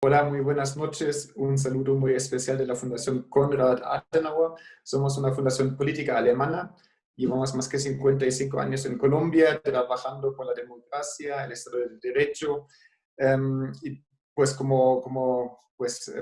Hola, muy buenas noches. Un saludo muy especial de la Fundación Konrad Adenauer. Somos una fundación política alemana. Llevamos más que 55 años en Colombia trabajando por la democracia, el Estado de Derecho. Y pues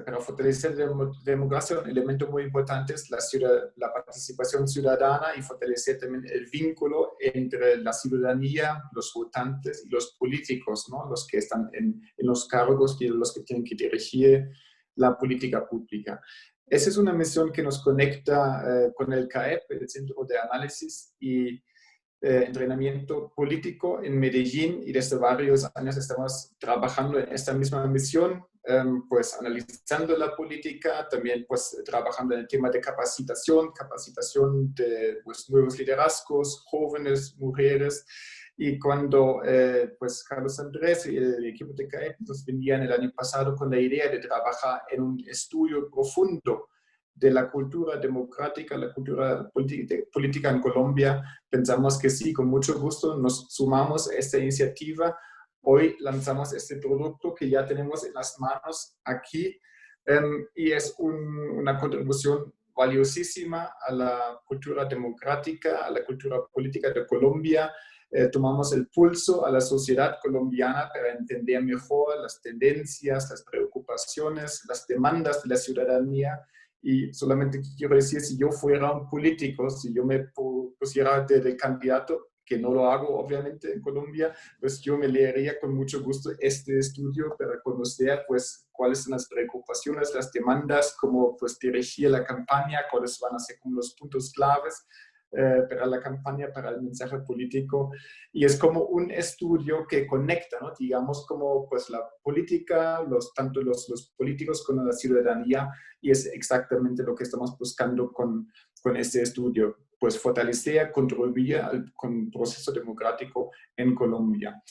para fortalecer la democracia, un elemento muy importante es la participación ciudadana y fortalecer también el vínculo entre la ciudadanía, los votantes y los políticos, ¿no? Los que están en los cargos y los que tienen que dirigir la política pública. Esa es una misión que nos conecta con el CAEP, el Centro de Análisis y Entrenamiento Político en Medellín, y desde varios años estamos trabajando en esta misma misión, pues analizando la política, también pues trabajando en el tema de capacitación de pues, nuevos liderazgos, jóvenes, mujeres. Y cuando pues Carlos Andrés y el equipo de CAEP nos venían el año pasado con la idea de trabajar en un estudio profundo de la cultura democrática, la cultura política en Colombia, pensamos que sí, con mucho gusto nos sumamos a esta iniciativa. Hoy lanzamos este producto que ya tenemos en las manos aquí, y es una contribución valiosísima a la cultura democrática, a la cultura política de Colombia. Tomamos el pulso a la sociedad colombiana para entender mejor las tendencias, las preocupaciones, las demandas de la ciudadanía. Y solamente quiero decir, si yo fuera un político, si yo me pusiera de candidato, que no lo hago obviamente en Colombia, pues yo me leería con mucho gusto este estudio para conocer pues cuáles son las preocupaciones, las demandas, cómo pues dirigir la campaña, cuáles van a ser como los puntos claves para la campaña, para el mensaje político. Y es como un estudio que conecta, ¿no? Digamos, como pues la política, tanto los políticos con la ciudadanía, y es exactamente lo que estamos buscando con este estudio, pues fortalecer, contribuir al proceso democrático en Colombia.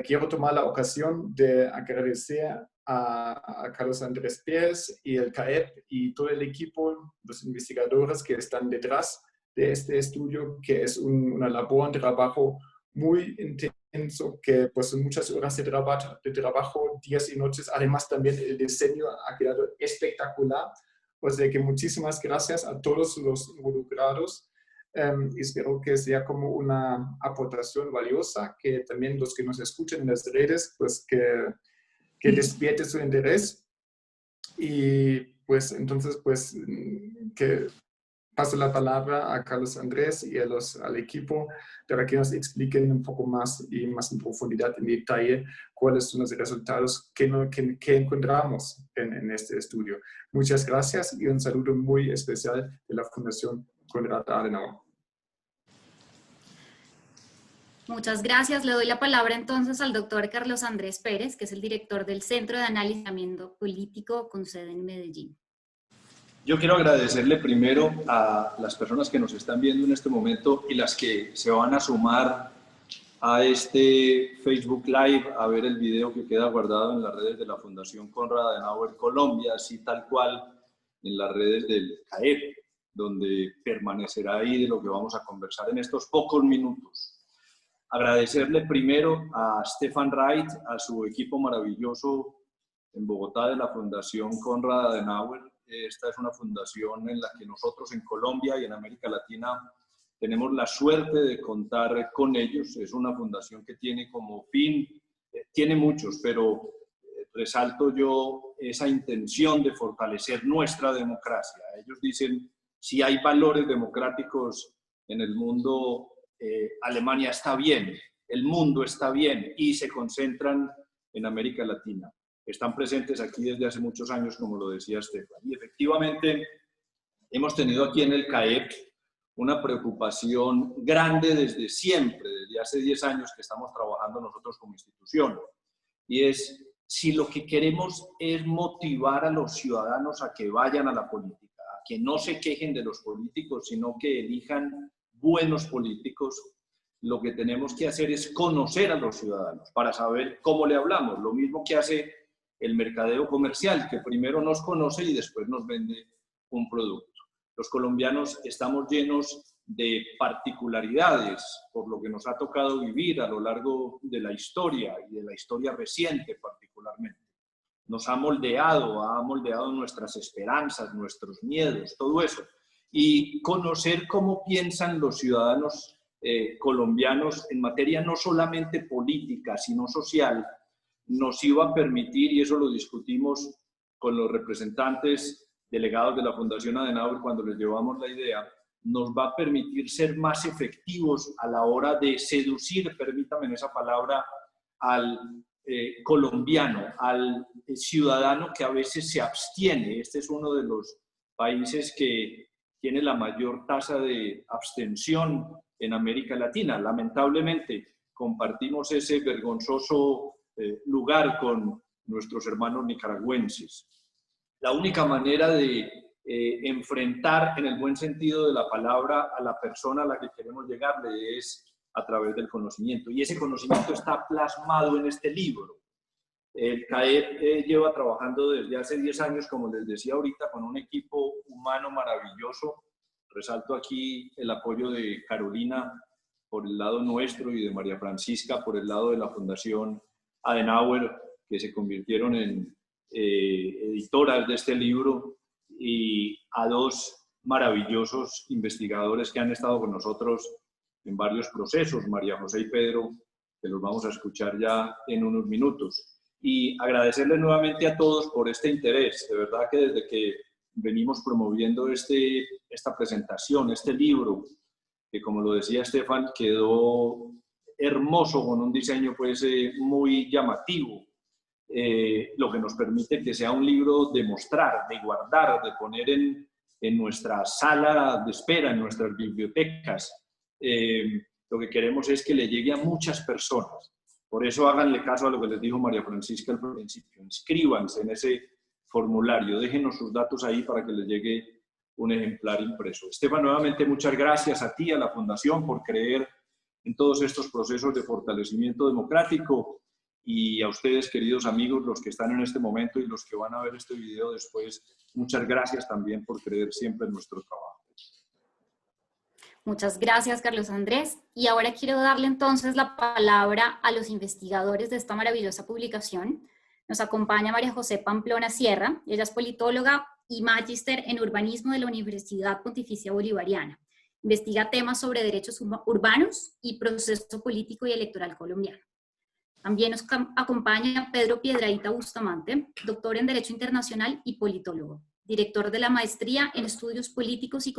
Quiero tomar la ocasión de agradecer a Carlos Andrés Pérez y el CAEP y todo el equipo, los investigadores que están detrás de este estudio, que es una labor, un trabajo muy intenso, que pues son muchas horas de trabajo, días y noches. Además también el diseño ha quedado espectacular. O sea que muchísimas gracias a todos los involucrados. Espero que sea como una aportación valiosa, que también los que nos escuchen en las redes, pues que despierte su interés. Y pues entonces, pues que paso la palabra a Carlos Andrés y al equipo para que nos expliquen un poco más y más en profundidad, en detalle, cuáles son los resultados que encontramos en este estudio. Muchas gracias y un saludo muy especial de la Fundación Konrad Adenauer. Muchas gracias. Le doy la palabra entonces al doctor Carlos Andrés Pérez, que es el director del Centro de Análisis Político con sede en Medellín. Yo quiero agradecerle primero a las personas que nos están viendo en este momento y las que se van a sumar a este Facebook Live a ver el video que queda guardado en las redes de la Fundación Konrad Adenauer Colombia, así tal cual en las redes del CAEP, donde permanecerá ahí de lo que vamos a conversar en estos pocos minutos. Agradecerle primero a Stefan Wright, a su equipo maravilloso en Bogotá de la Fundación Konrad Adenauer. Esta es una fundación en la que nosotros en Colombia y en América Latina tenemos la suerte de contar con ellos. Es una fundación que tiene como fin, tiene muchos, pero resalto yo esa intención de fortalecer nuestra democracia. Ellos dicen, si hay valores democráticos en el mundo, Alemania está bien, el mundo está bien, y se concentran en América Latina. Están presentes aquí desde hace muchos años, como lo decía Stefan. Y efectivamente hemos tenido aquí en el CAEP una preocupación grande desde siempre, desde hace 10 años que estamos trabajando nosotros como institución. Y es, si lo que queremos es motivar a los ciudadanos a que vayan a la política, a que no se quejen de los políticos, sino que elijan buenos políticos, lo que tenemos que hacer es conocer a los ciudadanos para saber cómo le hablamos. Lo mismo que hace el mercadeo comercial, que primero nos conoce y después nos vende un producto. Los colombianos estamos llenos de particularidades, por lo que nos ha tocado vivir a lo largo de la historia y de la historia reciente particularmente. nos ha moldeado nuestras esperanzas, nuestros miedos, todo eso. Y conocer cómo piensan los ciudadanos colombianos en materia no solamente política, sino social, nos iba a permitir, y eso lo discutimos con los representantes delegados de la Fundación Adenauer cuando les llevamos la idea, nos va a permitir ser más efectivos a la hora de seducir, permítanme esa palabra, al colombiano, al ciudadano que a veces se abstiene. Este es uno de los países que tiene la mayor tasa de abstención en América Latina. Lamentablemente, compartimos ese vergonzoso lugar con nuestros hermanos nicaragüenses. La única manera de enfrentar, en el buen sentido de la palabra, a la persona a la que queremos llegarle es a través del conocimiento. Y ese conocimiento está plasmado en este libro. El CAEP lleva trabajando desde hace 10 años, como les decía ahorita, con un equipo humano maravilloso. Resalto aquí el apoyo de Carolina por el lado nuestro y de María Francisca por el lado de la Fundación Adenauer, que se convirtieron en editoras de este libro, y a dos maravillosos investigadores que han estado con nosotros en varios procesos, María José y Pedro, que los vamos a escuchar ya en unos minutos. Y agradecerles nuevamente a todos por este interés. De verdad que desde que venimos promoviendo esta presentación, este libro, que como lo decía Estefan, quedó hermoso con un diseño pues muy llamativo, lo que nos permite que sea un libro de mostrar, de guardar, de poner en nuestra sala de espera, en nuestras bibliotecas. Lo que queremos es que le llegue a muchas personas. Por eso háganle caso a lo que les dijo María Francisca al principio. Inscríbanse en ese formulario, déjenos sus datos ahí para que les llegue un ejemplar impreso. Esteban, nuevamente muchas gracias a ti, a la Fundación, por creer en todos estos procesos de fortalecimiento democrático, y a ustedes, queridos amigos, los que están en este momento y los que van a ver este video después, muchas gracias también por creer siempre en nuestro trabajo. Muchas gracias, Carlos Andrés. Y ahora quiero darle entonces la palabra a los investigadores de esta maravillosa publicación. Nos acompaña María José Pamplona Sierra. Ella es politóloga y magíster en urbanismo de la Universidad Pontificia Bolivariana. Investiga temas sobre derechos urbanos y proceso político y electoral colombiano. También nos acompaña Pedro Piedrahita Bustamante, doctor en Derecho Internacional y politólogo, director de la Maestría en Estudios Políticos y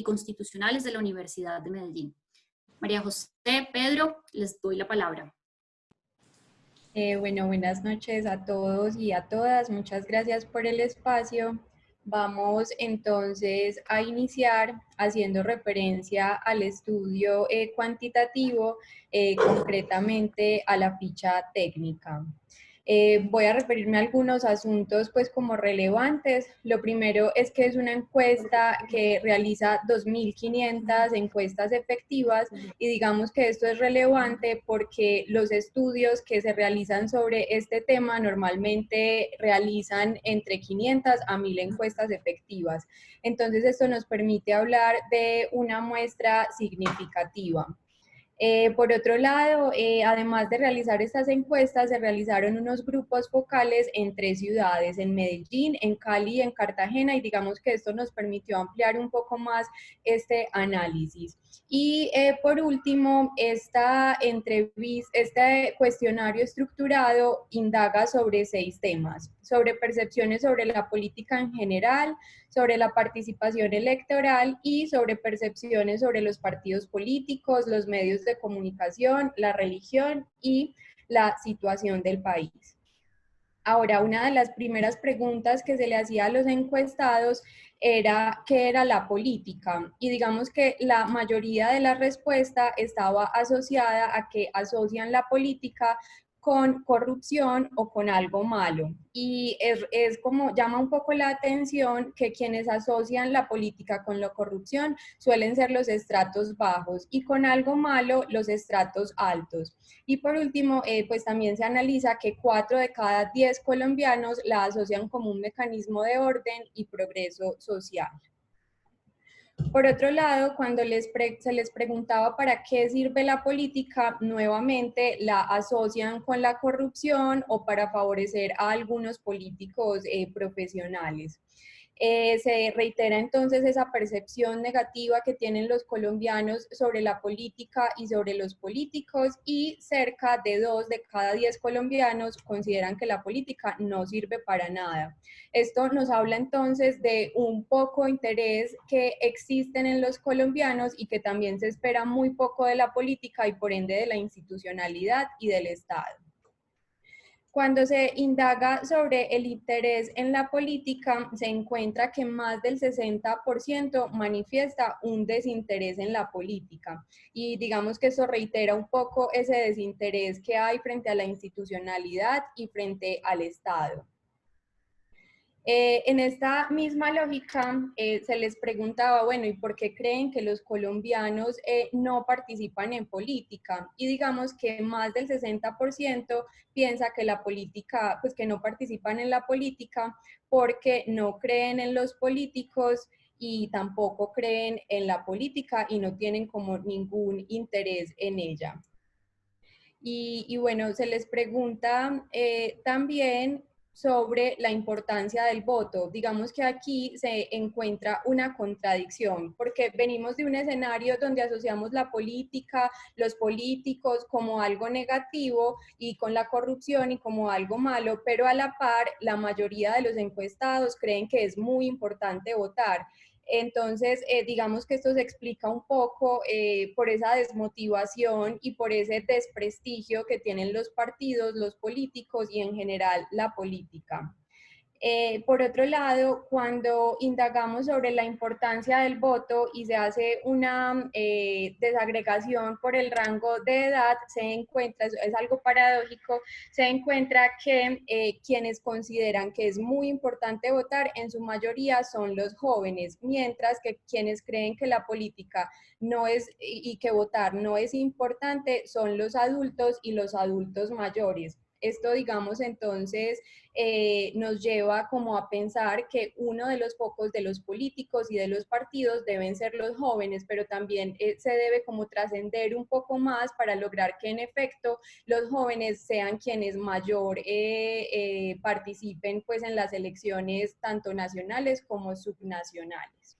Constitucionales de la Universidad de Medellín. María José, Pedro, les doy la palabra. Bueno, buenas noches a todos y a todas. Muchas gracias por el espacio. Vamos entonces a iniciar haciendo referencia al estudio cuantitativo, concretamente a la ficha técnica. Voy a referirme a algunos asuntos pues como relevantes. Lo primero es que es una encuesta que realiza 2.500 encuestas efectivas, y digamos que esto es relevante porque los estudios que se realizan sobre este tema normalmente realizan entre 500 a 1.000 encuestas efectivas. Entonces esto nos permite hablar de una muestra significativa. Por otro lado, además de realizar estas encuestas, se realizaron unos grupos focales en 3 ciudades, en Medellín, en Cali y en Cartagena, y digamos que esto nos permitió ampliar un poco más este análisis. Y por último, este cuestionario estructurado indaga sobre 6 temas: sobre percepciones sobre la política en general, sobre la participación electoral y sobre percepciones sobre los partidos políticos, los medios de comunicación, la religión y la situación del país. Ahora, una de las primeras preguntas que se le hacía a los encuestados era ¿qué era la política? Y digamos que la mayoría de la respuesta estaba asociada a que asocian la política con corrupción o con algo malo. Y es como llama un poco la atención que quienes asocian la política con la corrupción suelen ser los estratos bajos y con algo malo los estratos altos. Y por último, pues también se analiza que 4 de cada 10 colombianos la asocian como un mecanismo de orden y progreso social. Por otro lado, cuando se les preguntaba para qué sirve la política, nuevamente la asocian con la corrupción o para favorecer a algunos políticos profesionales. Se reitera entonces esa percepción negativa que tienen los colombianos sobre la política y sobre los políticos, y cerca de 2 de cada 10 colombianos consideran que la política no sirve para nada. Esto nos habla entonces de un poco interés que existen en los colombianos y que también se espera muy poco de la política y por ende de la institucionalidad y del Estado. Cuando se indaga sobre el interés en la política, se encuentra que más del 60% manifiesta un desinterés en la política. Y digamos que eso reitera un poco ese desinterés que hay frente a la institucionalidad y frente al Estado. En esta misma lógica, se les preguntaba, bueno, ¿y por qué creen que los colombianos no participan en política? Y digamos que más del 60% piensa que la política, pues que no participan en la política porque no creen en los políticos y tampoco creen en la política y no tienen como ningún interés en ella. Y bueno, se les pregunta también sobre la importancia del voto. Digamos que aquí se encuentra una contradicción, porque venimos de un escenario donde asociamos la política, los políticos como algo negativo y con la corrupción y como algo malo, pero a la par la mayoría de los encuestados creen que es muy importante votar. Entonces, digamos que esto se explica un poco por esa desmotivación y por ese desprestigio que tienen los partidos, los políticos y en general la política. Por otro lado, cuando indagamos sobre la importancia del voto y se hace una desagregación por el rango de edad, se encuentra, es algo paradójico, se encuentra que quienes consideran que es muy importante votar en su mayoría son los jóvenes, mientras que quienes creen que la política no es y que votar no es importante son los adultos y los adultos mayores. Esto, digamos, entonces nos lleva como a pensar que uno de los focos de los políticos y de los partidos deben ser los jóvenes, pero también se debe como trascender un poco más para lograr que en efecto los jóvenes sean quienes mayor participen pues en las elecciones tanto nacionales como subnacionales.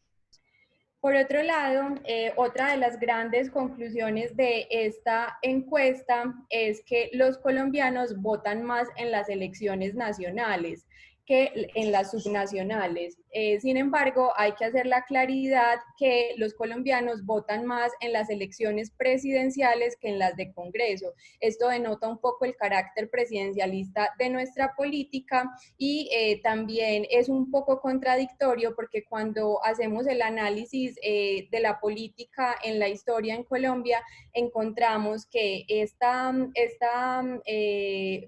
Por otro lado, otra de las grandes conclusiones de esta encuesta es que los colombianos votan más en las elecciones nacionales que en las subnacionales. Sin embargo, hay que hacer la claridad que los colombianos votan más en las elecciones presidenciales que en las de Congreso. Esto denota un poco el carácter presidencialista de nuestra política y también es un poco contradictorio porque cuando hacemos el análisis de la política en la historia en Colombia, encontramos que esta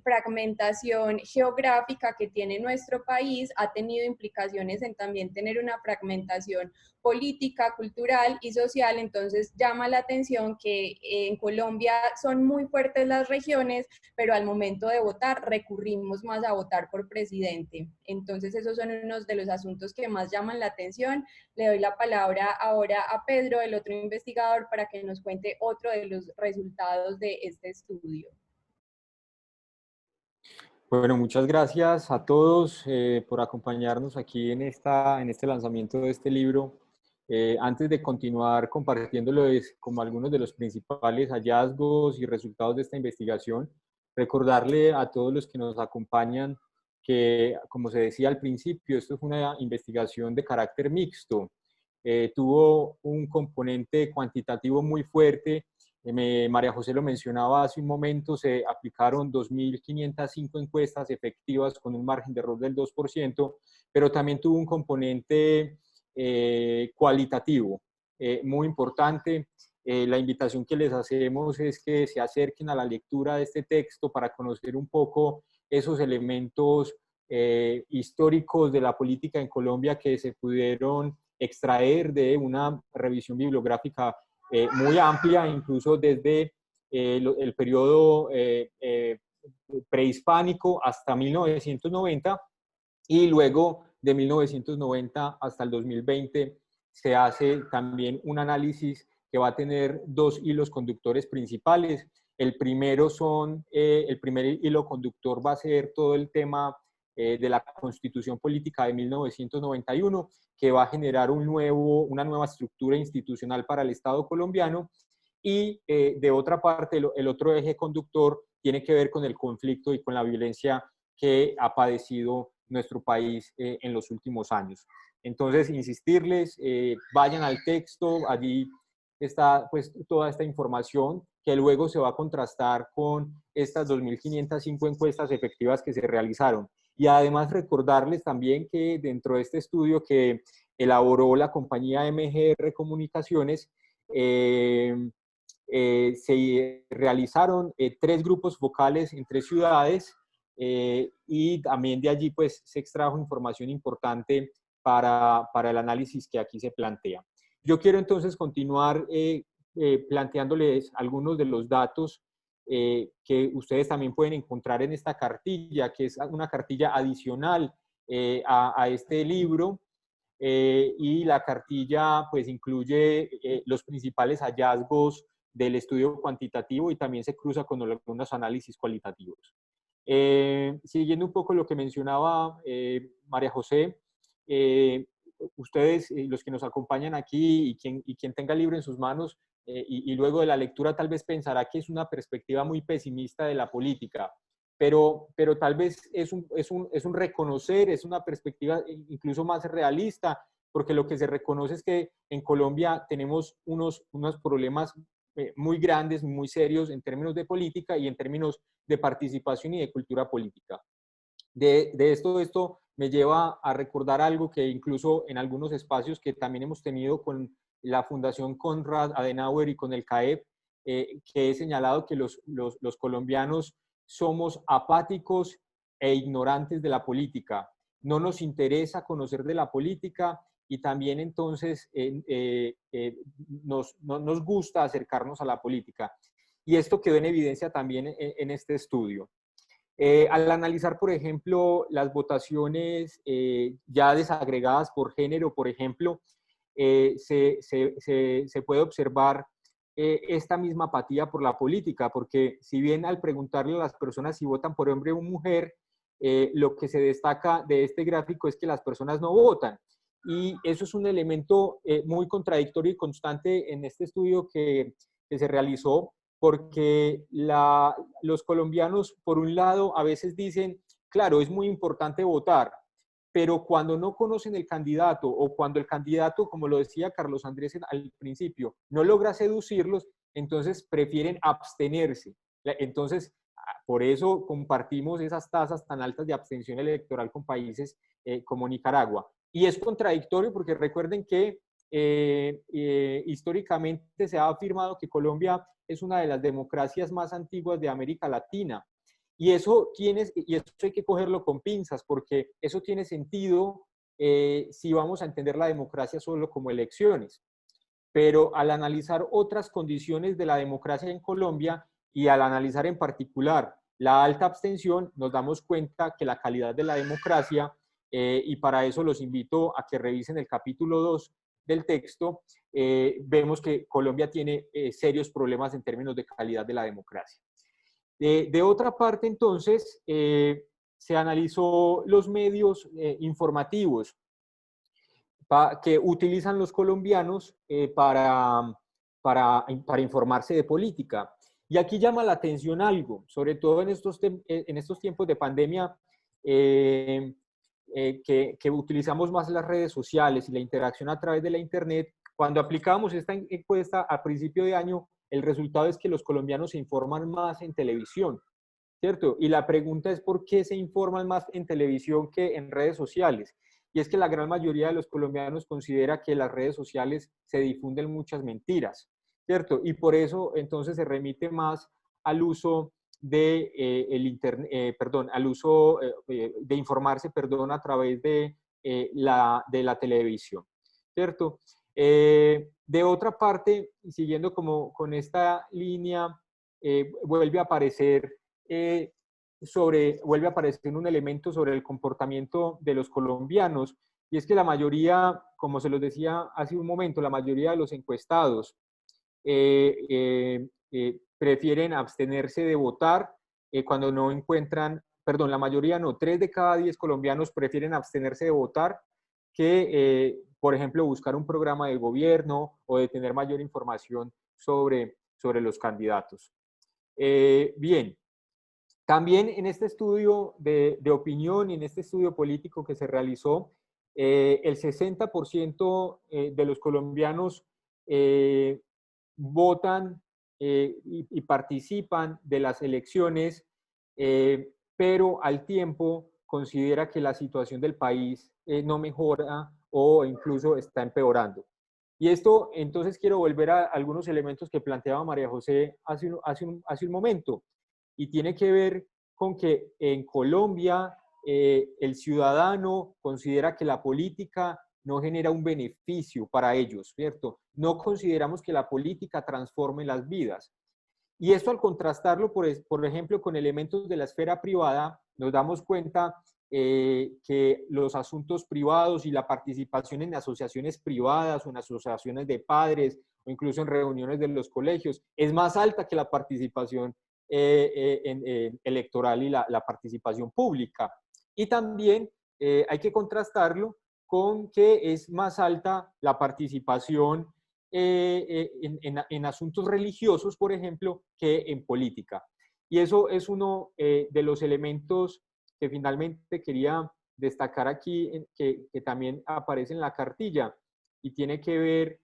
fragmentación geográfica que tiene nuestro país ha tenido implicaciones en también tener una fragmentación política, cultural y social. Entonces llama la atención que en Colombia son muy fuertes las regiones, pero al momento de votar recurrimos más a votar por presidente. Entonces esos son unos de los asuntos que más llaman la atención. Le doy la palabra ahora a Pedro, el otro investigador, para que nos cuente otro de los resultados de este estudio. Bueno, muchas gracias a todos por acompañarnos aquí en este lanzamiento de este libro. Antes de continuar compartiéndoles como algunos de los principales hallazgos y resultados de esta investigación, recordarle a todos los que nos acompañan que, como se decía al principio, esto es una investigación de carácter mixto. Tuvo un componente cuantitativo muy fuerte. María José lo mencionaba hace un momento, se aplicaron 2.505 encuestas efectivas con un margen de error del 2%, pero también tuvo un componente cualitativo muy importante. La invitación que les hacemos es que se acerquen a la lectura de este texto para conocer un poco esos elementos históricos de la política en Colombia que se pudieron extraer de una revisión bibliográfica muy amplia, incluso desde el periodo prehispánico hasta 1990 y luego de 1990 hasta el 2020 se hace también un análisis que va a tener dos hilos conductores principales. El primer hilo conductor va a ser todo el tema de la Constitución Política de 1991, que va a generar una nueva estructura institucional para el Estado colombiano. Y de otra parte, el otro eje conductor tiene que ver con el conflicto y con la violencia que ha padecido nuestro país en los últimos años. Entonces, insistirles, vayan al texto, allí está pues toda esta información que luego se va a contrastar con estas 2.505 encuestas efectivas que se realizaron. Y además recordarles también que dentro de este estudio que elaboró la compañía MGR Comunicaciones, se realizaron 3 grupos focales en 3 ciudades y también de allí pues se extrajo información importante para el análisis que aquí se plantea. Yo quiero entonces continuar planteándoles algunos de los datos que ustedes también pueden encontrar en esta cartilla, que es una cartilla adicional a este libro. Y la cartilla pues incluye los principales hallazgos del estudio cuantitativo y también se cruza con algunos análisis cualitativos. Siguiendo un poco lo que mencionaba María José, ustedes, los que nos acompañan aquí y quien tenga el libro en sus manos y luego de la lectura tal vez pensará que es una perspectiva muy pesimista de la política, pero tal vez es un reconocer, es una perspectiva incluso más realista, porque lo que se reconoce es que en Colombia tenemos unos problemas muy grandes, muy serios en términos de política y en términos de participación y de cultura política. De esto me lleva a recordar algo que incluso en algunos espacios que también hemos tenido con la Fundación Konrad Adenauer y con el CAEP, que he señalado que los colombianos somos apáticos e ignorantes de la política. No nos interesa conocer de la política y también entonces no nos gusta acercarnos a la política. Y esto quedó en evidencia también en este estudio. Al analizar, por ejemplo, las votaciones ya desagregadas por género, por ejemplo, se puede observar esta misma apatía por la política, porque si bien al preguntarle a las personas si votan por hombre o mujer, lo que se destaca de este gráfico es que las personas no votan. Y eso es un elemento muy contradictorio y constante en este estudio que se realizó, porque los colombianos, por un lado, a veces dicen, claro, es muy importante votar, pero cuando no conocen el candidato o cuando el candidato, como lo decía Carlos Andrés al principio, no logra seducirlos, entonces prefieren abstenerse. Entonces, por eso compartimos esas tasas tan altas de abstención electoral con países como Nicaragua. Y es contradictorio porque recuerden que históricamente se ha afirmado que Colombia es una de las democracias más antiguas de América Latina. Y eso hay que cogerlo con pinzas, porque eso tiene sentido si vamos a entender la democracia solo como elecciones. Pero al analizar otras condiciones de la democracia en Colombia y al analizar en particular la alta abstención, nos damos cuenta que la calidad de la democracia, y para eso los invito a que revisen el capítulo 2 del texto, vemos que Colombia tiene serios problemas en términos de calidad de la democracia. De otra parte, entonces, se analizó los medios informativos que utilizan los colombianos para informarse de política. Y aquí llama la atención algo, sobre todo en estos tiempos de pandemia, que utilizamos más las redes sociales y la interacción a través de la internet. Cuando aplicamos esta encuesta a principio de año, el resultado es que los colombianos se informan más en televisión, ¿cierto? Y la pregunta es ¿por qué se informan más en televisión que en redes sociales? Y es que la gran mayoría de los colombianos considera que en las redes sociales se difunden muchas mentiras, ¿cierto? Y por eso entonces se remite más al uso de de informarse, a través de la televisión, ¿cierto? De otra parte, siguiendo como con esta línea, vuelve a aparecer un elemento sobre el comportamiento de los colombianos, y es que la mayoría, como se los decía hace un momento, la mayoría de los encuestados prefieren abstenerse de votar cuando no encuentran, perdón, la mayoría no, 3 de cada 10 colombianos prefieren abstenerse de votar que, por ejemplo, buscar un programa de gobierno o de tener mayor información sobre los candidatos. Bien, también en este estudio de opinión y en este estudio político que se realizó, el 60% de los colombianos votan y participan de las elecciones, pero al tiempo considera que la situación del país no mejora o incluso está empeorando. Y esto, entonces, quiero volver a algunos elementos que planteaba María José hace un momento, y tiene que ver con que en Colombia el ciudadano considera que la política no genera un beneficio para ellos, ¿cierto? No consideramos que la política transforme las vidas. Y esto, al contrastarlo, por ejemplo, con elementos de la esfera privada, nos damos cuenta que los asuntos privados y la participación en asociaciones privadas o en asociaciones de padres o incluso en reuniones de los colegios es más alta que la participación electoral y la participación pública. Y también hay que contrastarlo con que es más alta la participación en asuntos religiosos, por ejemplo, que en política. Y eso es uno de los elementos que finalmente quería destacar aquí, que también aparece en la cartilla, y tiene que ver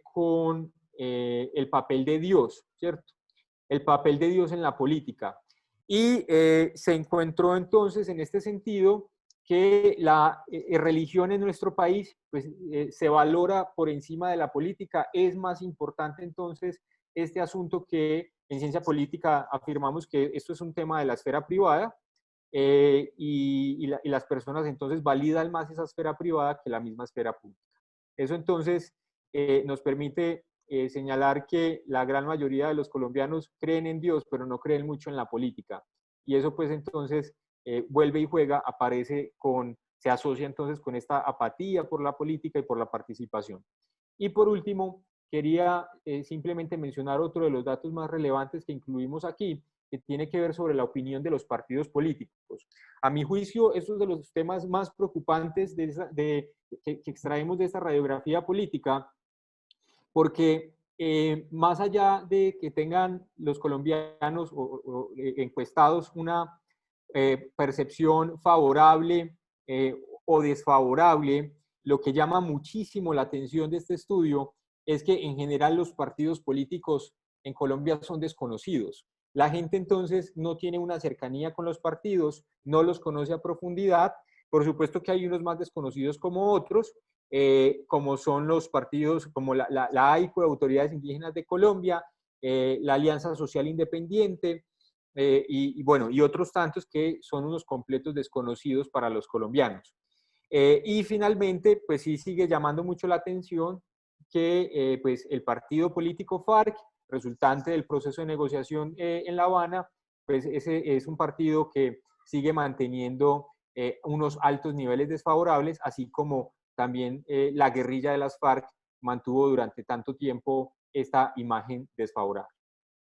con el papel de Dios, ¿cierto? El papel de Dios en la política. Y se encontró entonces en este sentido que la religión en nuestro país pues, se valora por encima de la política. Es más importante entonces este asunto que en ciencia política afirmamos que esto es un tema de la esfera privada y las personas entonces validan más esa esfera privada que la misma esfera pública. Eso entonces nos permite señalar que la gran mayoría de los colombianos creen en Dios, pero no creen mucho en la política. Y eso pues entonces vuelve y juega, se asocia entonces con esta apatía por la política y por la participación. Y por último, quería simplemente mencionar otro de los datos más relevantes que incluimos aquí, que tiene que ver sobre la opinión de los partidos políticos. A mi juicio, estos de los temas más preocupantes que extraemos de esta radiografía política, porque más allá de que tengan los colombianos o encuestados una percepción favorable o desfavorable, lo que llama muchísimo la atención de este estudio es que en general los partidos políticos en Colombia son desconocidos. La gente entonces no tiene una cercanía con los partidos, no los conoce a profundidad. Por supuesto que hay unos más desconocidos como otros, como son los partidos como la AICO, Autoridades Indígenas de Colombia, la Alianza Social Independiente, y otros tantos que son unos completos desconocidos para los colombianos. Y finalmente, pues sí sigue llamando mucho la atención que pues el partido político FARC, resultante del proceso de negociación en La Habana, pues ese es un partido que sigue manteniendo unos altos niveles desfavorables, así como también la guerrilla de las FARC mantuvo durante tanto tiempo esta imagen desfavorable.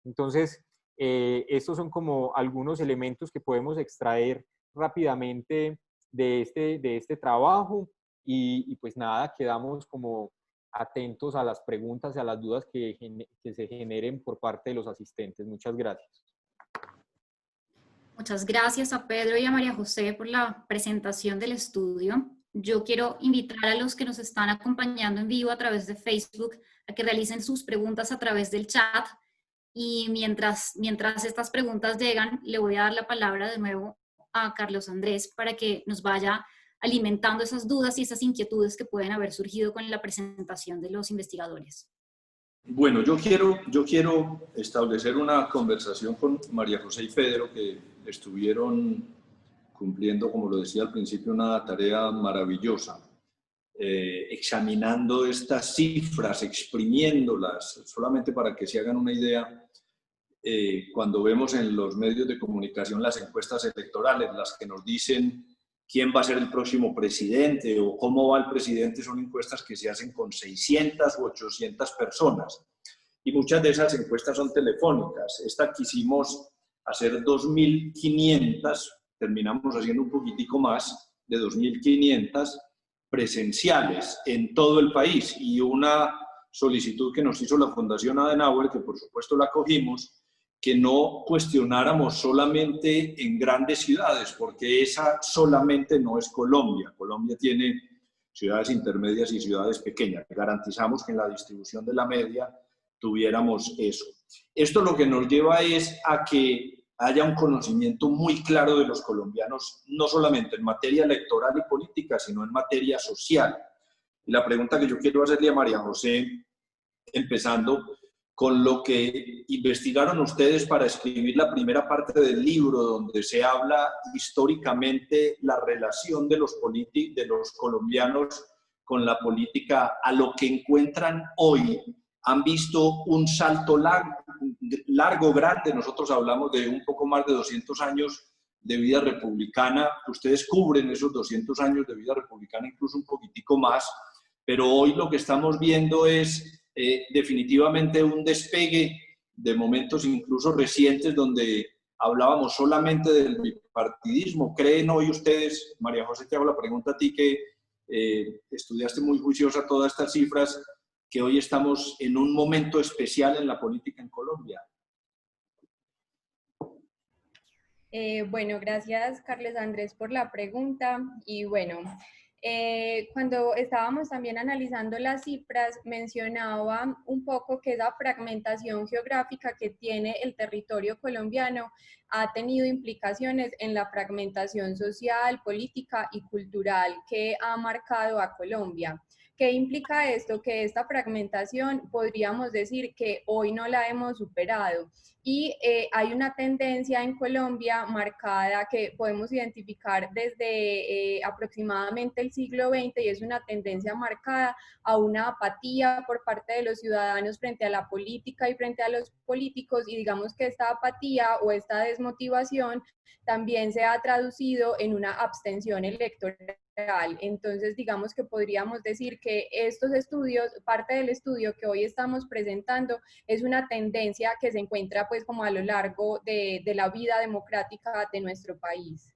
Entonces, estos son como algunos elementos que podemos extraer rápidamente de este trabajo y pues nada, quedamos como atentos a las preguntas y a las dudas que se generen por parte de los asistentes. Muchas gracias. Muchas gracias a Pedro y a María José por la presentación del estudio. Yo quiero invitar a los que nos están acompañando en vivo a través de Facebook a que realicen sus preguntas a través del chat. Y mientras estas preguntas llegan, le voy a dar la palabra de nuevo a Carlos Andrés para que nos vaya alimentando esas dudas y esas inquietudes que pueden haber surgido con la presentación de los investigadores. Bueno, yo quiero establecer una conversación con María José y Pedro, que estuvieron cumpliendo, como lo decía al principio, una tarea maravillosa, examinando estas cifras, exprimiéndolas, solamente para que se hagan una idea. Cuando vemos en los medios de comunicación las encuestas electorales, las que nos dicen quién va a ser el próximo presidente o cómo va el presidente, son encuestas que se hacen con 600 u 800 personas. Y muchas de esas encuestas son telefónicas. Esta quisimos hacer 2.500, terminamos haciendo un poquitico más de 2.500 presenciales en todo el país. Y una solicitud que nos hizo la Fundación Adenauer, que por supuesto la acogimos, que no cuestionáramos solamente en grandes ciudades, porque esa solamente no es Colombia. Colombia tiene ciudades intermedias y ciudades pequeñas. Garantizamos que en la distribución de la media tuviéramos eso. Esto lo que nos lleva es a que haya un conocimiento muy claro de los colombianos, no solamente en materia electoral y política, sino en materia social. Y la pregunta que yo quiero hacerle a María José, empezando con lo que investigaron ustedes para escribir la primera parte del libro, donde se habla históricamente la relación de los colombianos con la política, a lo que encuentran hoy. Han visto un salto largo, grande. Nosotros hablamos de un poco más de 200 años de vida republicana. Ustedes cubren esos 200 años de vida republicana, incluso un poquitico más. Pero hoy lo que estamos viendo es definitivamente un despegue de momentos incluso recientes donde hablábamos solamente del bipartidismo. ¿Creen hoy ustedes, María José, te hago la pregunta a ti, que estudiaste muy juiciosa todas estas cifras, que hoy estamos en un momento especial en la política en Colombia? Bueno, gracias Carlos Andrés por la pregunta. Y bueno, cuando estábamos también analizando las cifras, mencionaba un poco que esa fragmentación geográfica que tiene el territorio colombiano ha tenido implicaciones en la fragmentación social, política y cultural que ha marcado a Colombia. ¿Qué implica esto? Que esta fragmentación podríamos decir que hoy no la hemos superado. Y hay una tendencia en Colombia marcada que podemos identificar desde aproximadamente el siglo XX, y es una tendencia marcada a una apatía por parte de los ciudadanos frente a la política y frente a los políticos, y digamos que esta apatía o esta desmotivación también se ha traducido en una abstención electoral. Entonces, digamos que podríamos decir que estos estudios, parte del estudio que hoy estamos presentando, es una tendencia que se encuentra pues como a lo largo de la vida democrática de nuestro país.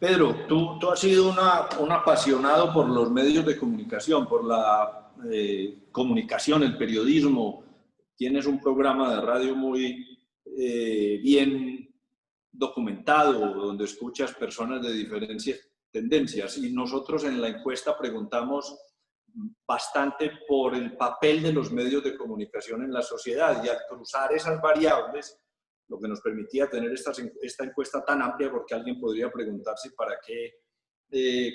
Pedro, tú has sido un apasionado por los medios de comunicación, por la comunicación, el periodismo. Tienes un programa de radio muy bien documentado, donde escuchas personas de diferentes tendencias. Y nosotros en la encuesta preguntamos bastante por el papel de los medios de comunicación en la sociedad, y al cruzar esas variables, lo que nos permitía tener esta encuesta tan amplia, porque alguien podría preguntarse para qué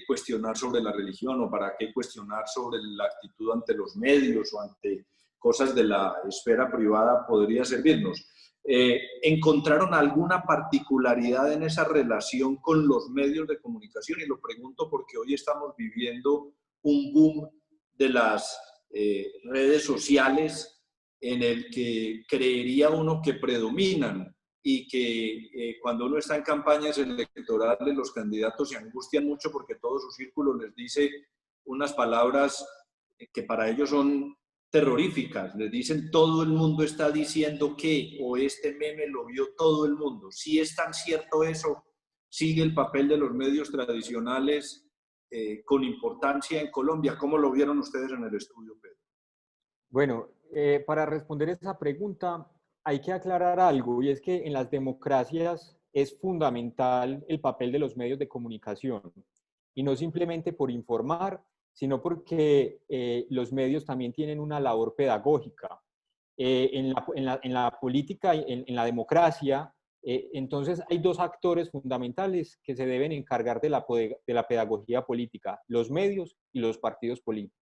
cuestionar sobre la religión, o para qué cuestionar sobre la actitud ante los medios o ante cosas de la esfera privada, podría servirnos. ¿Encontraron alguna particularidad en esa relación con los medios de comunicación? Y lo pregunto porque hoy estamos viviendo un boom de las redes sociales, en el que creería uno que predominan, y que cuando uno está en campañas electorales los candidatos se angustian mucho porque todo su círculo les dice unas palabras que para ellos son terroríficas. Les dicen: todo el mundo está diciendo que, o este meme lo vio todo el mundo. Si es tan cierto eso, sigue el papel de los medios tradicionales con importancia en Colombia. ¿Cómo lo vieron ustedes en el estudio, Pedro? Bueno, para responder esa pregunta hay que aclarar algo, y es que en las democracias es fundamental el papel de los medios de comunicación, y no simplemente por informar, sino porque los medios también tienen una labor pedagógica. En la política, en la democracia, entonces hay dos actores fundamentales que se deben encargar de la pedagogía política: los medios y los partidos políticos.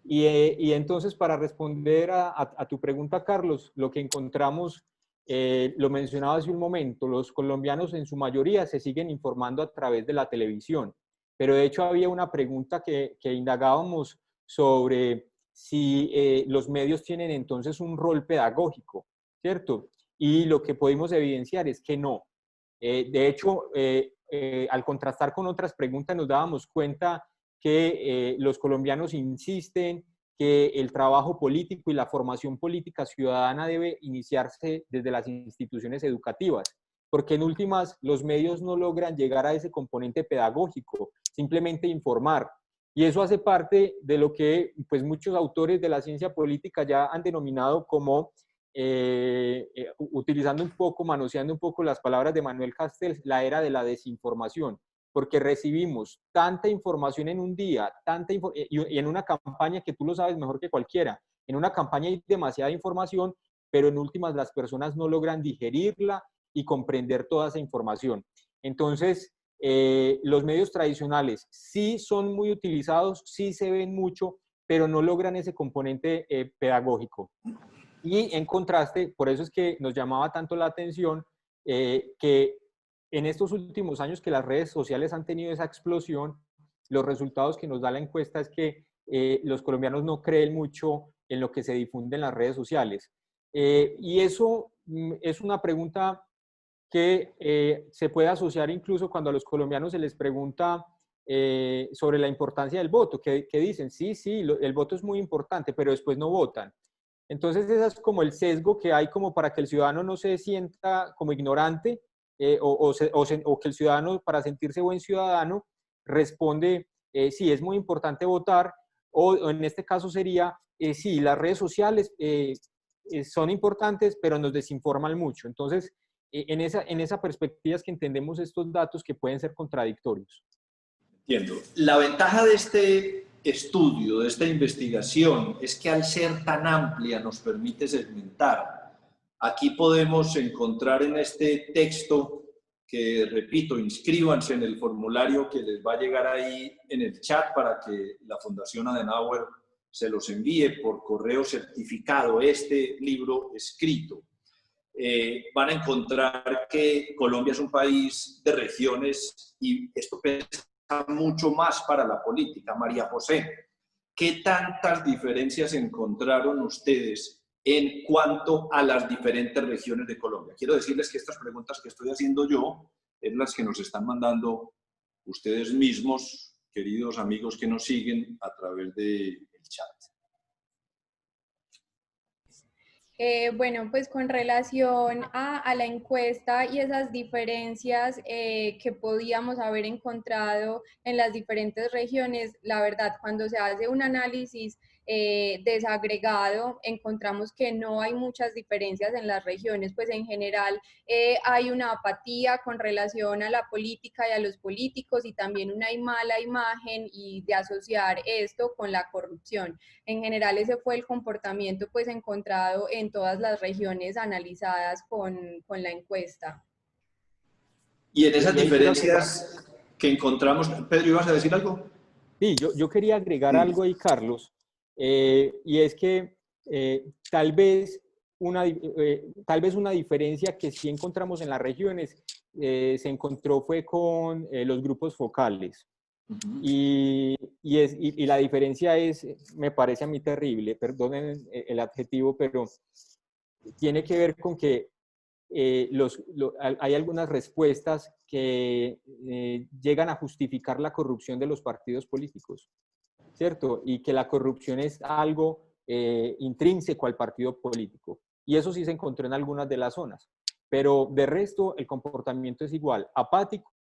Y entonces, para responder a tu pregunta, Carlos, lo que encontramos, lo mencionaba hace un momento, los colombianos en su mayoría se siguen informando a través de la televisión, pero de hecho había una pregunta que indagábamos sobre si los medios tienen entonces un rol pedagógico, ¿cierto? Y lo que pudimos evidenciar es que no. De hecho, al contrastar con otras preguntas nos dábamos cuenta que los colombianos insisten que el trabajo político y la formación política ciudadana debe iniciarse desde las instituciones educativas, porque en últimas los medios no logran llegar a ese componente pedagógico, simplemente informar. Y eso hace parte de lo que pues, muchos autores de la ciencia política ya han denominado como, utilizando un poco, manoseando un poco las palabras de Manuel Castells, la era de la desinformación, porque recibimos tanta información en un día, y en una campaña que tú lo sabes mejor que cualquiera, en una campaña hay demasiada información, pero en últimas las personas no logran digerirla y comprender toda esa información. Entonces, los medios tradicionales sí son muy utilizados, sí se ven mucho, pero no logran ese componente pedagógico. Y en contraste, por eso es que nos llamaba tanto la atención que en estos últimos años que las redes sociales han tenido esa explosión, los resultados que nos da la encuesta es que los colombianos no creen mucho en lo que se difunde en las redes sociales. Y eso es una pregunta que se puede asociar incluso cuando a los colombianos se les pregunta sobre la importancia del voto, que dicen, sí, el voto es muy importante, pero después no votan. Entonces, ese es como el sesgo que hay como para que el ciudadano no se sienta como ignorante o que el ciudadano, para sentirse buen ciudadano, responde, sí, es muy importante votar, o en este caso sería, sí, las redes sociales son importantes, pero nos desinforman mucho. Entonces, en esa perspectiva es que entendemos estos datos que pueden ser contradictorios. Entiendo. La ventaja de este estudio, de esta investigación, es que al ser tan amplia nos permite segmentar. Aquí podemos encontrar en este texto, que repito, inscríbanse en el formulario que les va a llegar ahí en el chat para que la Fundación Adenauer se los envíe por correo certificado, este libro escrito. Van a encontrar que Colombia es un país de regiones y esto pesa mucho más para la política. María José, ¿qué tantas diferencias encontraron ustedes en cuanto a las diferentes regiones de Colombia? Quiero decirles que estas preguntas que estoy haciendo yo es las que nos están mandando ustedes mismos, queridos amigos que nos siguen a través del chat. Bueno, pues con relación a la encuesta y esas diferencias que podíamos haber encontrado en las diferentes regiones, la verdad, cuando se hace un análisis desagregado, encontramos que no hay muchas diferencias en las regiones, pues en general hay una apatía con relación a la política y a los políticos y también una mala imagen y de asociar esto con la corrupción. En general ese fue el comportamiento pues encontrado en todas las regiones analizadas con la encuesta. Y en esas diferencias que encontramos, Pedro, ¿ibas a decir algo? Sí, yo quería agregar algo ahí, Carlos, y es que tal vez una diferencia que sí encontramos en las regiones se encontró fue con los grupos focales. Uh-huh. y la diferencia es, me parece a mí terrible, perdonen el adjetivo, pero tiene que ver con que hay algunas respuestas que llegan a justificar la corrupción de los partidos políticos, ¿cierto? Y que la corrupción es algo intrínseco al partido político. Y eso sí se encontró en algunas de las zonas. Pero de resto, el comportamiento es igual, apático,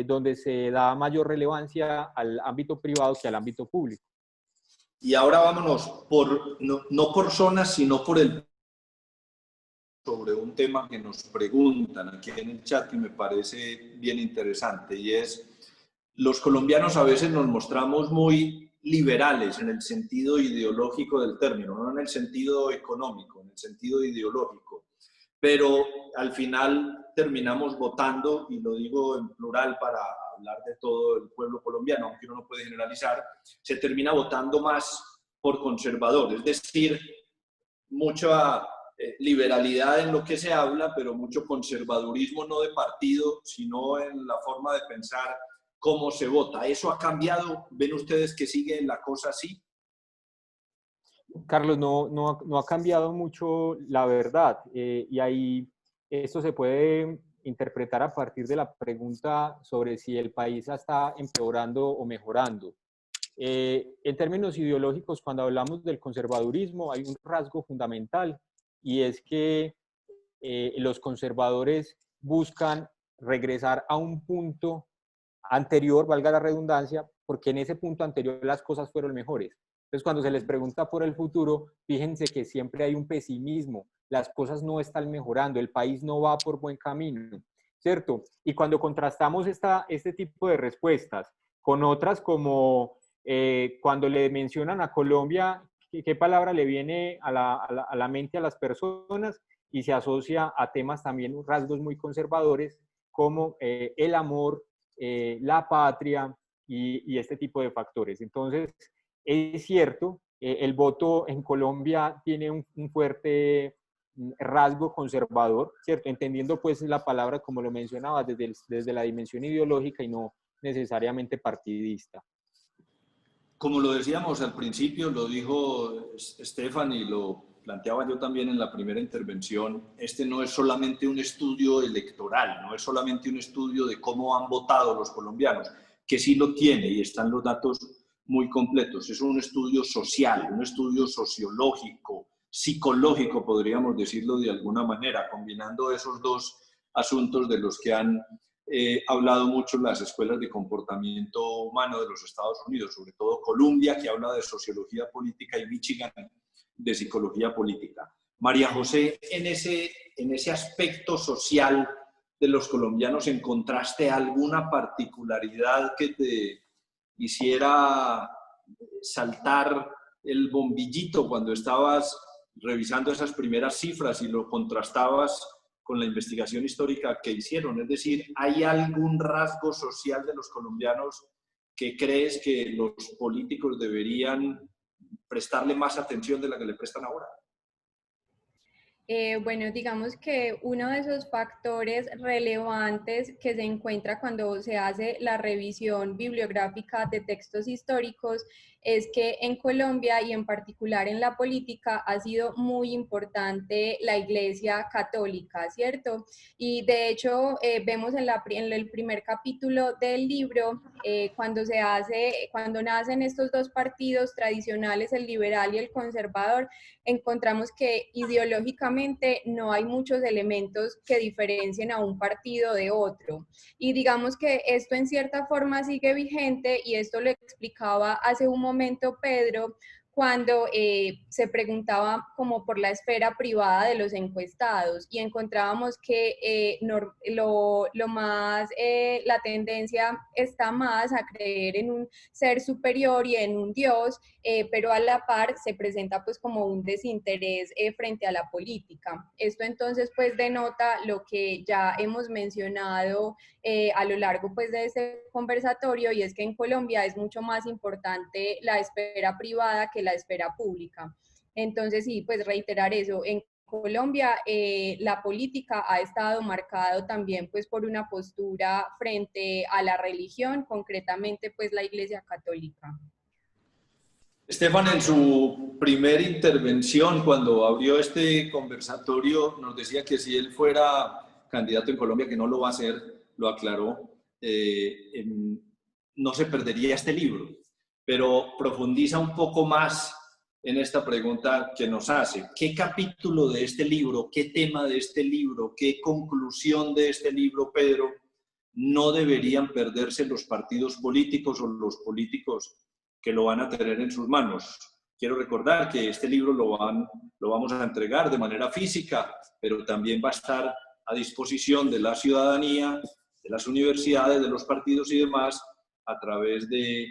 donde se da mayor relevancia al ámbito privado que al ámbito público. Y ahora vámonos, no por zonas, sino por sobre un tema que nos preguntan aquí en el chat que me parece bien interesante, y es, los colombianos a veces nos mostramos muy liberales en el sentido ideológico del término, no en el sentido económico, en el sentido ideológico, pero al final terminamos votando, y lo digo en plural para hablar de todo el pueblo colombiano, aunque uno no puede generalizar, se termina votando más por conservador, es decir, mucha liberalidad en lo que se habla, pero mucho conservadurismo no de partido, sino en la forma de pensar cómo se vota. ¿Eso ha cambiado? ¿Ven ustedes que sigue la cosa así? Carlos, no ha cambiado mucho, la verdad, y hay esto se puede interpretar a partir de la pregunta sobre si el país está empeorando o mejorando. En términos ideológicos, cuando hablamos del conservadurismo, hay un rasgo fundamental y es que los conservadores buscan regresar a un punto anterior, valga la redundancia, porque en ese punto anterior las cosas fueron mejores. Entonces, cuando se les pregunta por el futuro, fíjense que siempre hay un pesimismo, las cosas no están mejorando, el país no va por buen camino, ¿cierto? Y cuando contrastamos este tipo de respuestas con otras como cuando le mencionan a Colombia, ¿qué palabra le viene a la mente a las personas? Y se asocia a temas también, rasgos muy conservadores, como el amor, la patria y este tipo de factores. Entonces, es cierto, el voto en Colombia tiene un fuerte rasgo conservador, ¿cierto? Entendiendo pues la palabra, como lo mencionaba, desde la dimensión ideológica y no necesariamente partidista. Como lo decíamos al principio, lo dijo Estefan y lo planteaba yo también en la primera intervención, este no es solamente un estudio electoral, no es solamente un estudio de cómo han votado los colombianos, que sí lo tiene y están los datos muy completos, es un estudio social, un estudio sociológico, psicológico, podríamos decirlo de alguna manera, combinando esos dos asuntos de los que han hablado mucho en las escuelas de comportamiento humano de los Estados Unidos, sobre todo Columbia, que habla de sociología política, y Michigan, de psicología política. María José, en ese aspecto social de los colombianos, ¿encontraste alguna particularidad que te hiciera saltar el bombillito cuando estabas revisando esas primeras cifras y lo contrastabas con la investigación histórica que hicieron? Es decir, ¿hay algún rasgo social de los colombianos que crees que los políticos deberían prestarle más atención de la que le prestan ahora? Bueno, digamos que uno de esos factores relevantes que se encuentra cuando se hace la revisión bibliográfica de textos históricos es que en Colombia y en particular en la política ha sido muy importante la Iglesia Católica, ¿cierto? Y de hecho vemos en el primer capítulo del libro cuando nacen estos dos partidos tradicionales, el liberal y el conservador, encontramos que ideológicamente no hay muchos elementos que diferencien a un partido de otro. Y digamos que esto en cierta forma sigue vigente, y esto lo explicaba hace un momento Pedro, cuando se preguntaba como por la esfera privada de los encuestados, y encontrábamos que la tendencia está más a creer en un ser superior y en un Dios, pero a la par se presenta pues como un desinterés frente a la política. Esto entonces pues denota lo que ya hemos mencionado a lo largo pues de este conversatorio, y es que en Colombia es mucho más importante la esfera privada que la esfera pública. Entonces sí, pues reiterar eso, en Colombia la política ha estado marcado también pues por una postura frente a la religión, concretamente pues la Iglesia Católica. Estefan, en su primera intervención, cuando abrió este conversatorio, nos decía que si él fuera candidato en Colombia, que no lo va a hacer, lo aclaró, no se perdería este libro. Pero profundiza un poco más en esta pregunta que nos hace. ¿Qué capítulo de este libro, qué tema de este libro, qué conclusión de este libro, Pedro, no deberían perderse los partidos políticos o los políticos que lo van a tener en sus manos? Quiero recordar que este libro lo vamos a entregar de manera física, pero también va a estar a disposición de la ciudadanía, de las universidades, de los partidos y demás, a través de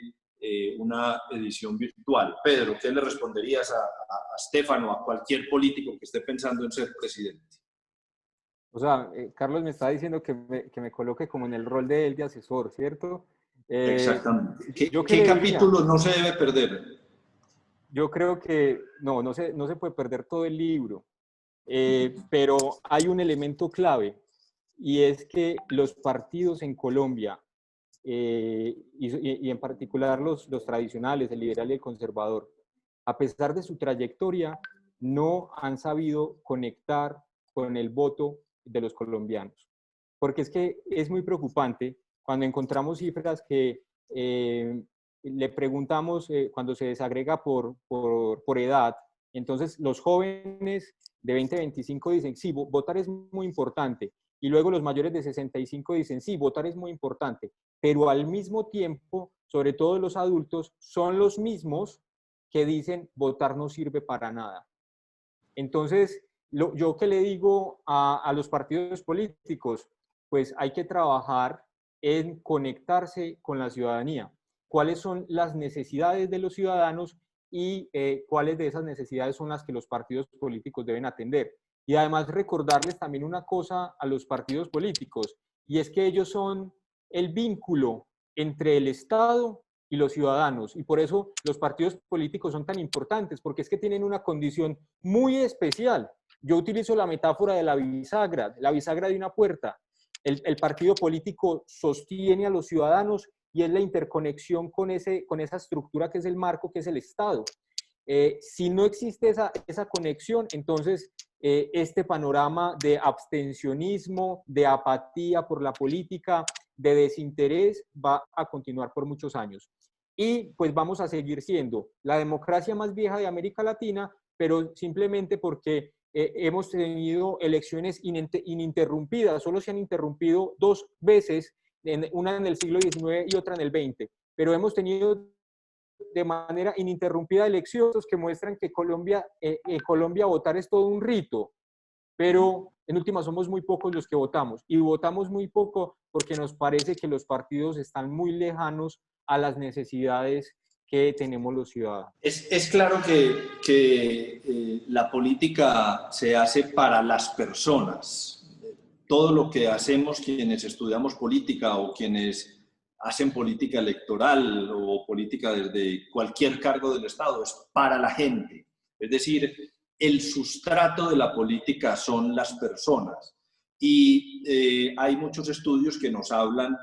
una edición virtual. Pedro, ¿qué le responderías a Estefan o a cualquier político que esté pensando en ser presidente? O sea, Carlos me está diciendo que me coloque como en el rol de él de asesor, ¿cierto? Exactamente. ¿Qué capítulo no se debe perder? Yo creo que no se puede perder todo el libro, pero hay un elemento clave, y es que los partidos en Colombia, y en particular los tradicionales, el liberal y el conservador, a pesar de su trayectoria, no han sabido conectar con el voto los colombianos. Porque es que es muy preocupante cuando encontramos cifras que le preguntamos cuando se desagrega por edad. Entonces los jóvenes de 20 a 25 dicen, sí, votar es muy importante. Y luego los mayores de 65 dicen, sí, votar es muy importante. Pero al mismo tiempo, sobre todo los adultos, son los mismos que dicen, votar no sirve para nada. Entonces, yo que le digo a los partidos políticos, pues hay que trabajar en conectarse con la ciudadanía. ¿Cuáles son las necesidades de los ciudadanos y cuáles de esas necesidades son las que los partidos políticos deben atender? Y además recordarles también una cosa a los partidos políticos, y es que ellos son el vínculo entre el Estado y los ciudadanos, y por eso los partidos políticos son tan importantes, porque es que tienen una condición muy especial. Yo utilizo la metáfora de la bisagra de una puerta. El partido político sostiene a los ciudadanos y es la interconexión con esa estructura que es el marco, que es el Estado. Si no existe esa conexión, entonces este panorama de abstencionismo, de apatía por la política, de desinterés, va a continuar por muchos años. Y pues vamos a seguir siendo la democracia más vieja de América Latina, pero simplemente porque hemos tenido elecciones ininterrumpidas, solo se han interrumpido 2 veces, una en el siglo XIX y otra en el XX, pero hemos tenido de manera ininterrumpida elecciones que muestran que Colombia votar es todo un rito, pero en última somos muy pocos los que votamos, y votamos muy poco porque nos parece que los partidos están muy lejanos a las necesidades que tenemos los ciudadanos. Es claro que la política se hace para las personas. Todo lo que hacemos quienes estudiamos política o quienes hacen política electoral o política desde cualquier cargo del Estado es para la gente. Es decir, el sustrato de la política son las personas. Y hay muchos estudios que nos hablan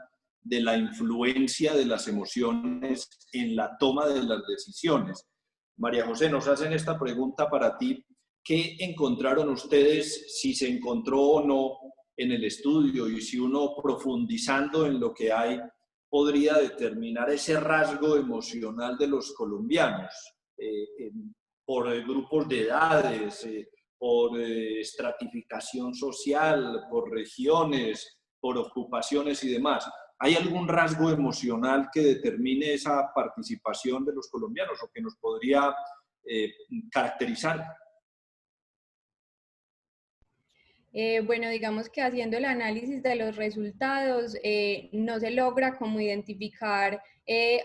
de la influencia de las emociones en la toma de las decisiones. María José, nos hacen esta pregunta para ti. ¿Qué encontraron ustedes, si se encontró o no en el estudio, y si uno, profundizando en lo que hay, podría determinar ese rasgo emocional de los colombianos por grupos de edades, por estratificación social, por regiones, por ocupaciones y demás? ¿Hay algún rasgo emocional que determine esa participación de los colombianos o que nos podría caracterizar? Bueno, digamos que haciendo el análisis de los resultados, no se logra como identificar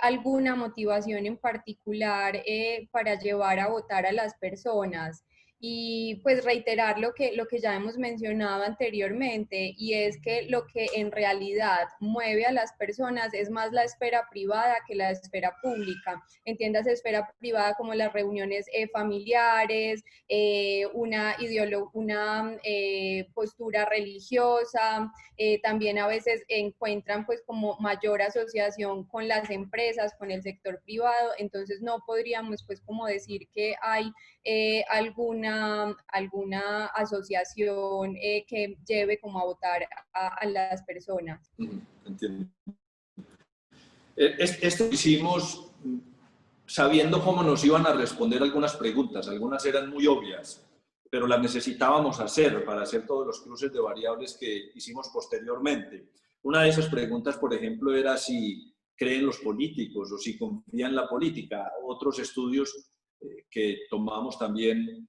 alguna motivación en particular para llevar a votar a las personas. Y pues reiterar lo que ya hemos mencionado anteriormente, y es que lo que en realidad mueve a las personas es más la esfera privada que la esfera pública. Entiéndase esfera privada como las reuniones familiares, una postura religiosa, también a veces encuentran pues como mayor asociación con las empresas, con el sector privado. Entonces no podríamos pues como decir que hay alguna asociación que lleve como a votar a las personas. Entiendo. Esto hicimos sabiendo cómo nos iban a responder algunas preguntas. Algunas eran muy obvias, pero las necesitábamos hacer para hacer todos los cruces de variables que hicimos posteriormente. Una de esas preguntas, por ejemplo, era si creen los políticos o si confían en la política. Otros estudios que tomamos también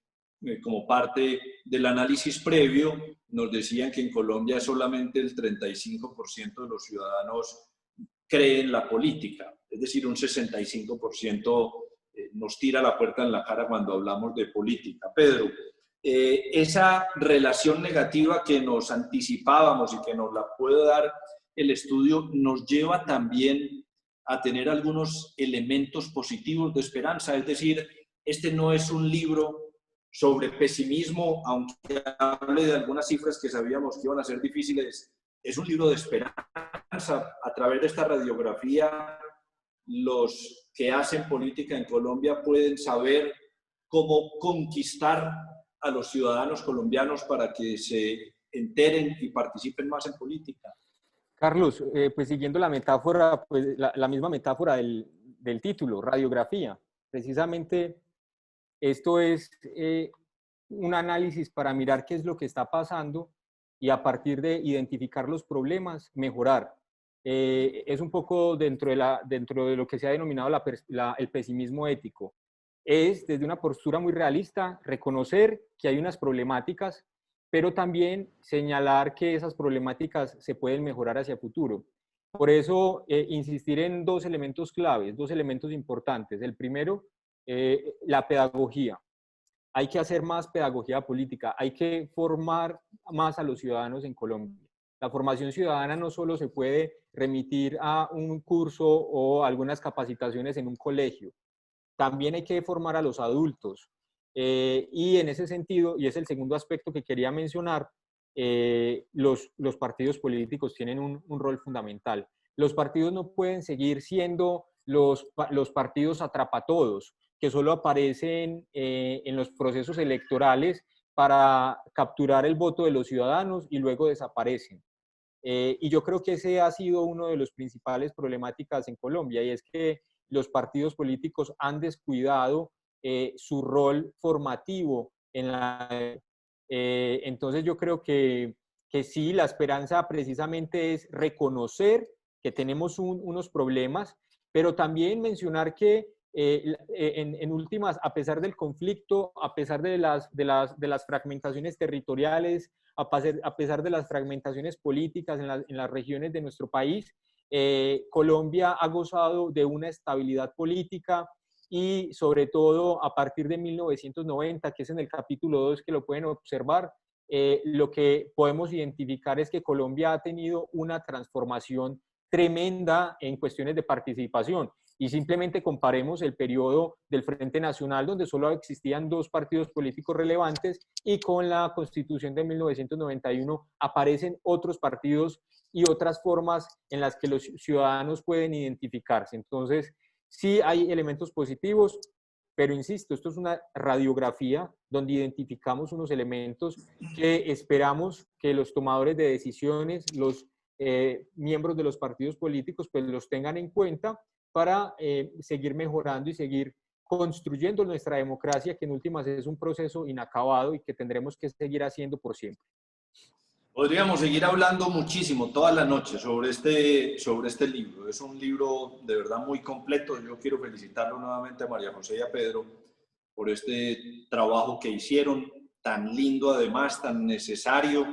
como parte del análisis previo nos decían que en Colombia solamente el 35% de los ciudadanos creen en la política, es decir, un 65% nos tira la puerta en la cara cuando hablamos de política. Pedro, esa relación negativa que nos anticipábamos y que nos la puede dar el estudio nos lleva también a tener algunos elementos positivos de esperanza. Es decir, este no es un libro sobre pesimismo, aunque hable de algunas cifras que sabíamos que iban a ser difíciles. Es un libro de esperanza. A través de esta radiografía, los que hacen política en Colombia pueden saber cómo conquistar a los ciudadanos colombianos para que se enteren y participen más en política. Carlos, pues siguiendo la metáfora, pues la misma metáfora del título, radiografía. Precisamente esto es un análisis para mirar qué es lo que está pasando y a partir de identificar los problemas, mejorar. Es un poco dentro de lo que se ha denominado el pesimismo ético. Es desde una postura muy realista reconocer que hay unas problemáticas, pero también señalar que esas problemáticas se pueden mejorar hacia futuro. Por eso, insistir en dos elementos claves, dos elementos importantes. El primero, la pedagogía. Hay que hacer más pedagogía política, hay que formar más a los ciudadanos en Colombia. La formación ciudadana no solo se puede remitir a un curso o algunas capacitaciones en un colegio, también hay que formar a los adultos. Y en ese sentido, y es el segundo aspecto que quería mencionar, los partidos políticos tienen un rol fundamental. Los partidos no pueden seguir siendo los partidos atrapatodos, que solo aparecen en los procesos electorales para capturar el voto de los ciudadanos y luego desaparecen. Y yo creo que ese ha sido uno de los principales problemáticas en Colombia, y es que los partidos políticos han descuidado su rol formativo entonces yo creo que sí, la esperanza precisamente es reconocer que tenemos unos problemas, pero también mencionar que en últimas, a pesar del conflicto, a pesar de las fragmentaciones territoriales, a pesar de las fragmentaciones políticas en las regiones de nuestro país, Colombia ha gozado de una estabilidad política y sobre todo a partir de 1990, que es en el capítulo 2 que lo pueden observar, lo que podemos identificar es que Colombia ha tenido una transformación tremenda en cuestiones de participación. Y simplemente comparemos el periodo del Frente Nacional, donde solo existían dos partidos políticos relevantes, y con la Constitución de 1991 aparecen otros partidos y otras formas en las que los ciudadanos pueden identificarse. Entonces, sí hay elementos positivos, pero insisto, esto es una radiografía donde identificamos unos elementos que esperamos que los tomadores de decisiones, los miembros de los partidos políticos, pues los tengan en cuenta para seguir mejorando y seguir construyendo nuestra democracia, que en últimas es un proceso inacabado y que tendremos que seguir haciendo por siempre. Podríamos seguir hablando muchísimo toda la noche sobre este libro. Es un libro de verdad muy completo. Yo quiero felicitarlo nuevamente a María José y a Pedro por este trabajo que hicieron, tan lindo además, tan necesario,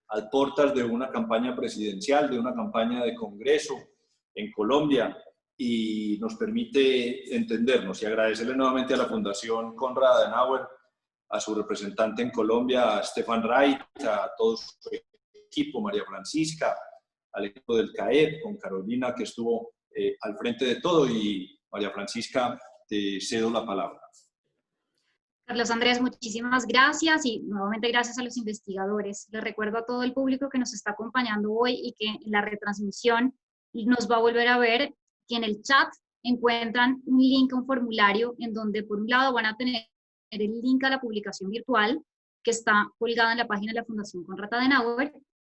a puertas de una campaña presidencial, de una campaña de Congreso en Colombia, y nos permite entendernos. Y agradecerle nuevamente a la Fundación Konrad Adenauer, a su representante en Colombia, a Stefan Wright, a todo su equipo, María Francisca, al equipo del CAEP, con Carolina, que estuvo al frente de todo. Y María Francisca, te cedo la palabra. Carlos Andrés, muchísimas gracias, y nuevamente gracias a los investigadores. Les recuerdo a todo el público que nos está acompañando hoy y que en la retransmisión nos va a volver a ver, que en el chat encuentran un link a un formulario en donde por un lado van a tener el link a la publicación virtual que está colgada en la página de la Fundación Konrad Adenauer,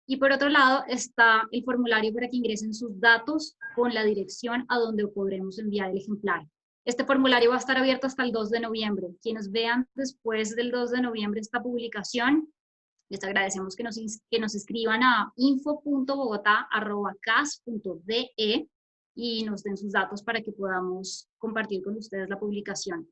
y por otro lado está el formulario para que ingresen sus datos con la dirección a donde podremos enviar el ejemplar. Este formulario va a estar abierto hasta el 2 de noviembre. Quienes vean después del 2 de noviembre esta publicación, les agradecemos que nos escriban a info.bogotá@cas.de y nos den sus datos para que podamos compartir con ustedes la publicación.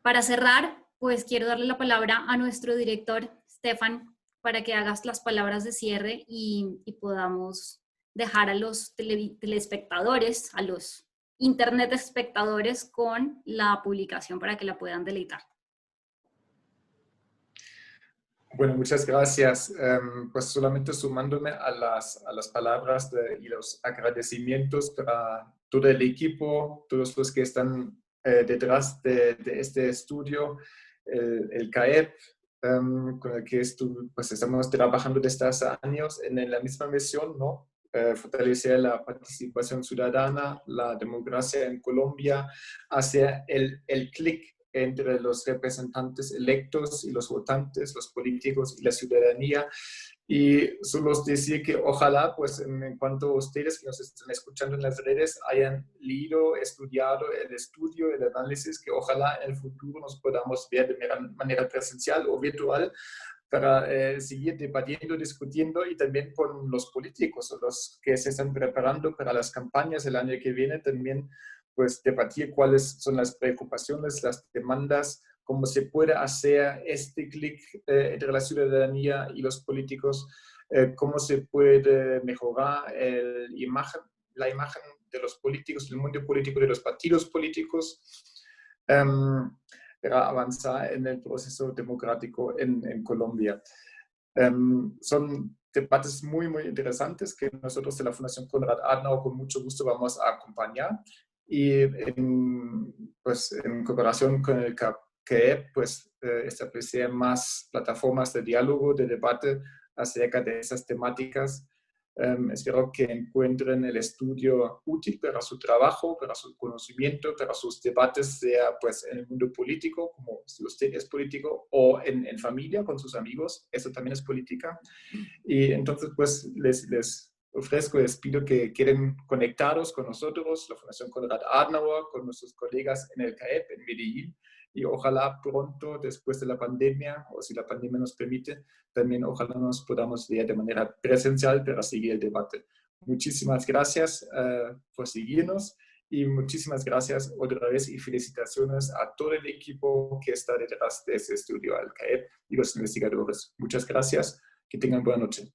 Para cerrar, pues quiero darle la palabra a nuestro director, Stefan, para que hagas las palabras de cierre y podamos dejar a los telespectadores, a los internet espectadores, con la publicación para que la puedan deleitar. Bueno, muchas gracias. Pues solamente sumándome a las palabras y los agradecimientos para todo el equipo, todos los que están detrás de este estudio, el CAEP, con el que pues estamos trabajando desde hace años en la misma misión, ¿no? Fortalecer la participación ciudadana, la democracia en Colombia, hacer el clic entre los representantes electos y los votantes, los políticos y la ciudadanía. Y solo decir que ojalá, pues en cuanto a ustedes que nos están escuchando en las redes, hayan leído, estudiado el estudio, el análisis, que ojalá en el futuro nos podamos ver de manera presencial o virtual para seguir debatiendo, discutiendo y también con los políticos o los que se están preparando para las campañas el año que viene, también pues debatir cuáles son las preocupaciones, las demandas, cómo se puede hacer este clic entre la ciudadanía y los políticos, cómo se puede mejorar la imagen de los políticos, del mundo político, de los partidos políticos, para avanzar en el proceso democrático en Colombia. Son debates muy, muy interesantes que nosotros de la Fundación Konrad Adenauer con mucho gusto vamos a acompañar y pues, en cooperación con el CAEP, pues establecer más plataformas de diálogo, de debate acerca de esas temáticas. Espero que encuentren el estudio útil para su trabajo, para su conocimiento, para sus debates, sea pues en el mundo político, como si usted es político, o en familia, con sus amigos, eso también es política. Y entonces pues les ofrezco, les pido que queden conectados con nosotros, la Fundación Konrad Adenauer, con nuestros colegas en el CAEP, en Medellín, y ojalá pronto, después de la pandemia, o si la pandemia nos permite, también ojalá nos podamos ver de manera presencial para seguir el debate. Muchísimas gracias por seguirnos y muchísimas gracias otra vez y felicitaciones a todo el equipo que está detrás de ese estudio, al CAEP y los investigadores. Muchas gracias, que tengan buena noche.